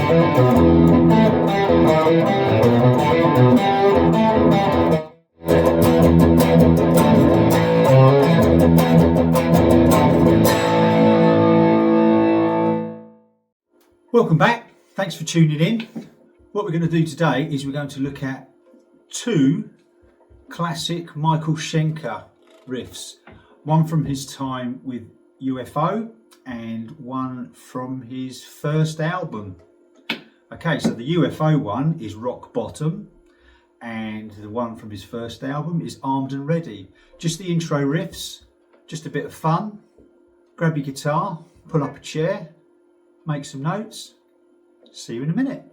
Welcome back, thanks for tuning in. What we're going to do today is we're going to look at two classic Michael Schenker riffs. One from his time with UFO and one from his first album. Okay, so the UFO one is Rock Bottom and the one from his first album is Armed and Ready. Just the intro riffs, just a bit of fun. Grab your guitar, pull up a chair, make some notes. See you in a minute.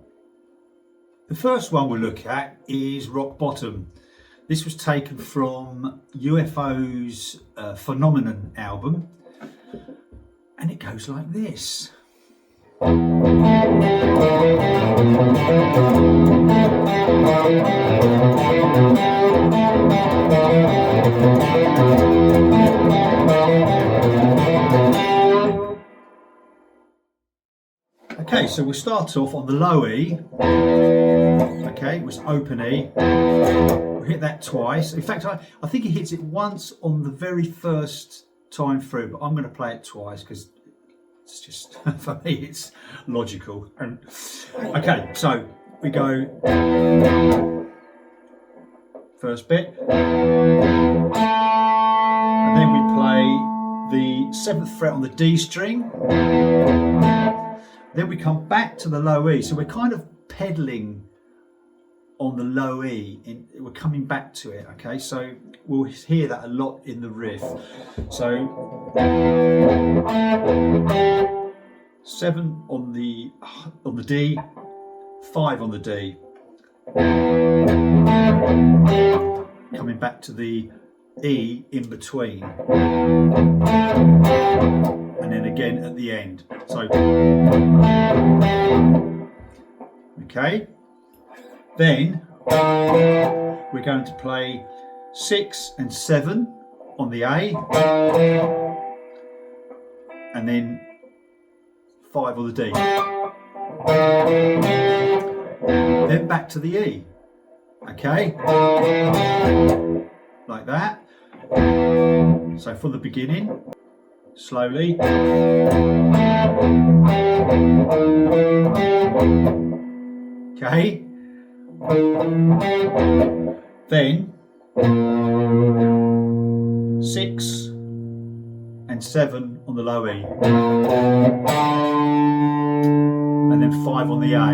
The first one we'll look at is Rock Bottom. This was taken from UFO's Phenomenon album, and it goes like this. Okay, so we'll start off on the low E. Okay, it was open E. We'll hit that twice. In fact, I think he hits it once on the very first time through, but I'm going to play it twice because it's just, for me, it's logical. And okay, so we go first bit, and then we play the 7th fret on the D string. Then we come back to the low E, so we're kind of pedaling on the low E, we're coming back to it, okay? So we'll hear that a lot in the riff. So 7 on the D, 5 on the D. Coming back to the E in between. And then again at the end. So, okay. Then we're going to play 6 and 7 on the A, and then 5 on the D. Then back to the E. Okay, like that. So from the beginning. Slowly. Okay. Then 6 and 7 on the low E. And then 5 on the A.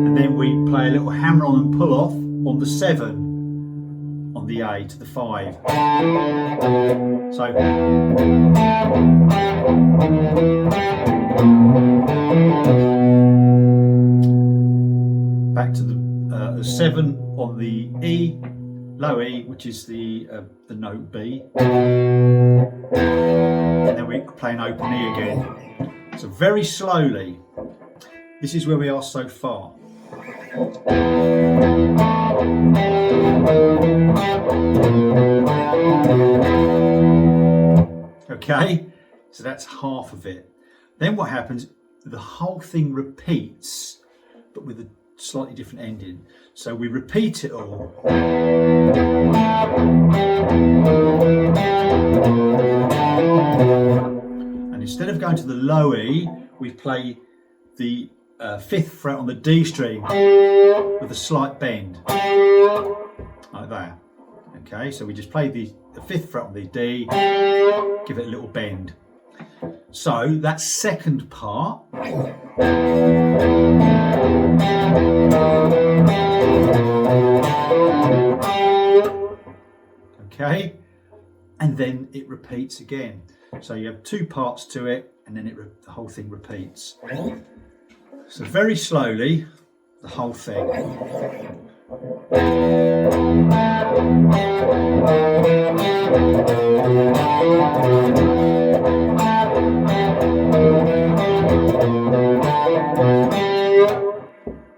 And then we play a little hammer on and pull off on the 7. On the A to the 5. So back to the 7 on the E, low E, which is the note B, and then we play an open E again. So very slowly. This is where we are so far. Okay, so that's half of it. Then what happens, the whole thing repeats, but with a slightly different ending. So we repeat it all. And instead of going to the low E, we play the 5th fret on the D string with a slight bend, like that. Okay, so we just play the 5th fret on the D, give it a little bend. So that second part, okay, and then it repeats again. So you have 2 parts to it, and then the whole thing repeats. So very slowly, the whole thing.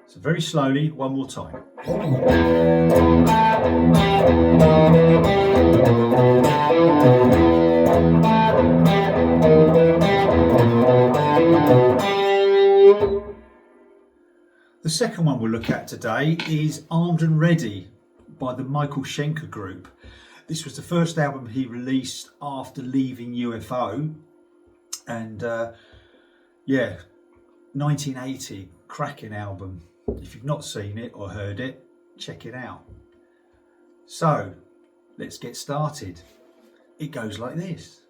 So very slowly, one more time. second one we'll look at today is Armed and Ready by the Michael Schenker Group. This was the first album he released after leaving UFO, and yeah, 1980, cracking album. If you've not seen it or heard it, check it out. So let's get started. It goes like this.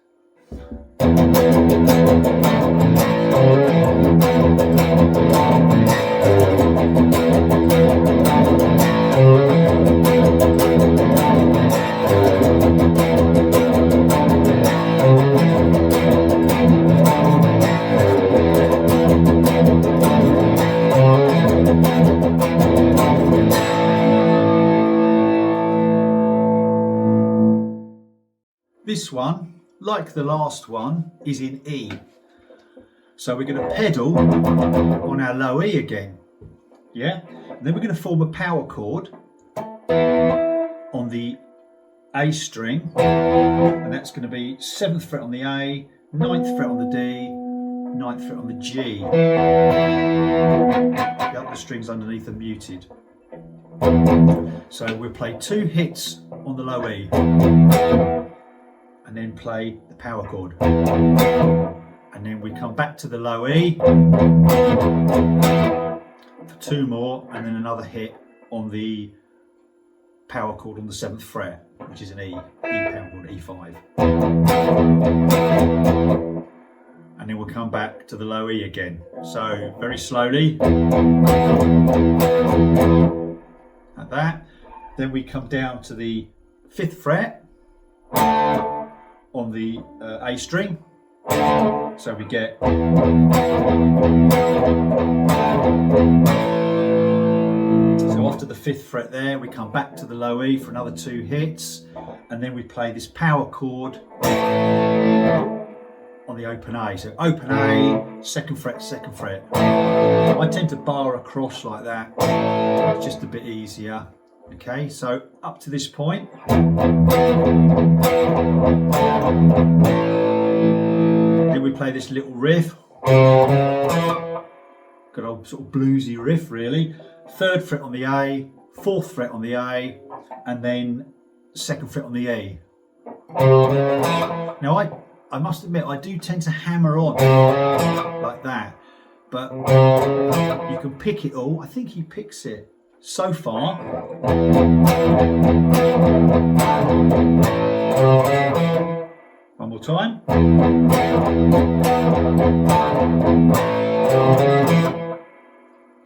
This one, like the last one, is in E. So we're going to pedal on our low E again. Yeah? And then we're going to form a power chord on the A string. And that's going to be 7th fret on the A, 9th fret on the D, 9th fret on the G. The other strings underneath are muted. So we'll play 2 hits on the low E. And then play the power chord, and then we come back to the low E for 2 more, and then another hit on the power chord on the 7th fret, which is an E power chord, E5, and then we'll come back to the low E again. So very slowly, like that. Then we come down to the 5th fret on the A string, so we get so after the 5th fret there, we come back to the low E for another 2 hits, and then we play this power chord on the open A. So open A, 2nd fret, 2nd fret. I tend to bar across like that, it's just a bit easier. Okay, so up to this point, then we play this little riff, good old sort of bluesy riff really. 3rd fret on the A, 4th fret on the A, and then 2nd fret on the E. Now I must admit, I do tend to hammer on like that, but you can pick it all. I think he picks it so far. One more time.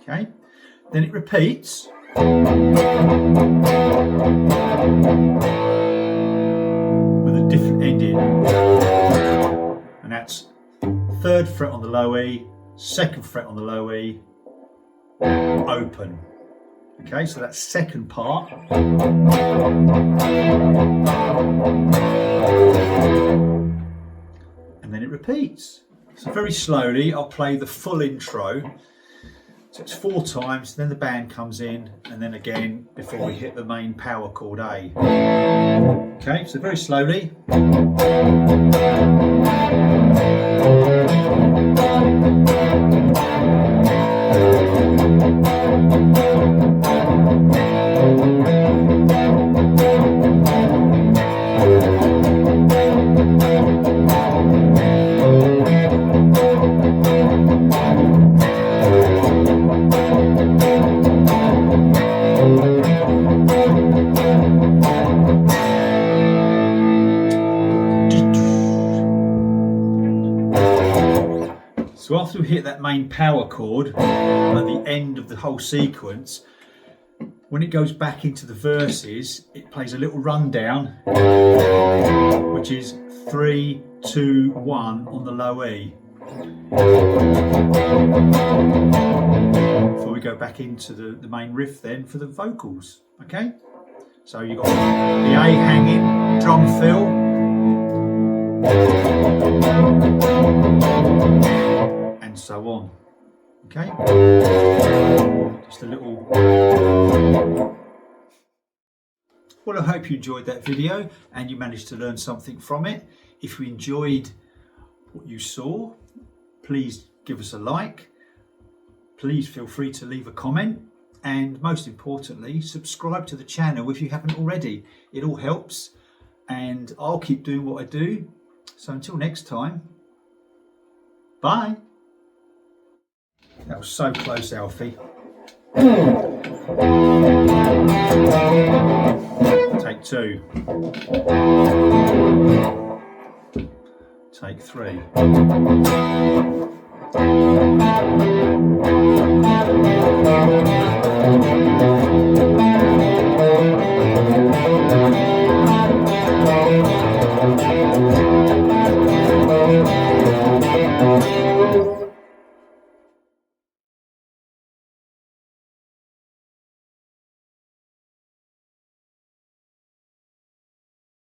Okay, then it repeats. With a different ending. And that's 3rd fret on the low E, 2nd fret on the low E, open. Okay, so that's 2nd part. And then it repeats. So very slowly, I'll play the full intro. So it's 4 times, then the band comes in, and then again before we hit the main power chord A. Okay, so very slowly. So after we hit that main power chord at the end of the whole sequence, when it goes back into the verses, it plays a little rundown, which is 3, 2, 1 on the low E. Before we go back into the main riff then for the vocals. Okay? So you've got the A hanging, drum fill, and so on. Okay? Just a little. Well, I hope you enjoyed that video and you managed to learn something from it. If you enjoyed what you saw, please give us a like. please feel free to leave a comment, and most importantly, subscribe to the channel if you haven't already. It all helps, and I'll keep doing what I do. So until next time, bye. That was so close, Alfie. Take 2. Take 3.